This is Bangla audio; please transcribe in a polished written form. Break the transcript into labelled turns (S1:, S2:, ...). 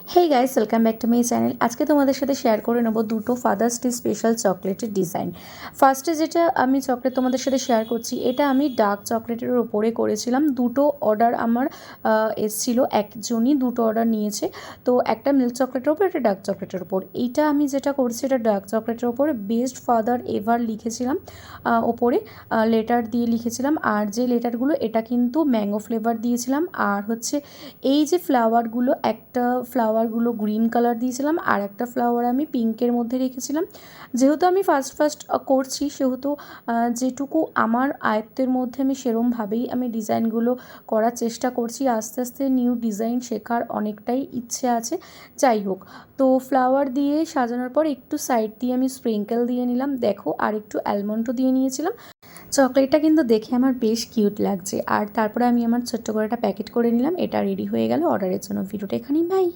S1: Hey guys, welcome back to my channel. আজকে তোমাদের সাথে শেয়ার করে নেব দুটো ফাদার্স ডে স্পেশাল চকলেটের ডিজাইন। ফার্স্টে যেটা আমি চকলেট তোমাদের সাথে শেয়ার করছি, এটা আমি ডার্ক চকলেটের ওপরে করেছিলাম। দুটো অর্ডার আমার এসছিল, একজনই দুটো অর্ডার নিয়েছে। তো একটা মিল্ক চকলেটের ওপর, একটা ডার্ক চকলেটের ওপর। এইটা আমি যেটা করছি, এটা ডার্ক চকলেটের ওপরে বেস্ট ফাদার এভার লিখেছিলাম, ওপরে লেটার দিয়ে লিখেছিলাম। আর যে লেটারগুলো, এটা কিন্তু ম্যাঙ্গো ফ্লেভার দিয়েছিলাম। আর হচ্ছে এই যে ফ্লাওয়ারগুলো, একটা ফ্লাওয়ারগুলো গ্রিন কালার দিয়েছিলাম, আর একটা ফ্লাওয়ার আমি পিঙ্কের মধ্যে রেখেছিলাম। যেহেতু আমি ফার্স্ট করছি, সেহেতু যেটুকু আমার আয়ত্তের মধ্যে আমি সেরমভাবেই আমি ডিজাইনগুলো করার চেষ্টা করছি। আস্তে আস্তে নিউ ডিজাইন শেখার অনেকটাই ইচ্ছে আছে। যাই হোক, তো ফ্লাওয়ার দিয়ে সাজানোর পর একটু সাইড দিয়ে আমি স্প্রিঙ্কেল দিয়ে নিলাম, দেখো, আর একটু অ্যালমন্ডও দিয়ে নিয়েছিলাম। চকলেটটা কিন্তু দেখে আমার বেশ কিউট লাগছে। আর তারপরে আমি আমার ছোট্ট করে একটা প্যাকেট করে নিলাম। এটা রেডি হয়ে গেল অর্ডারের জন্য। ভিডিওটা এখানেই, বাই।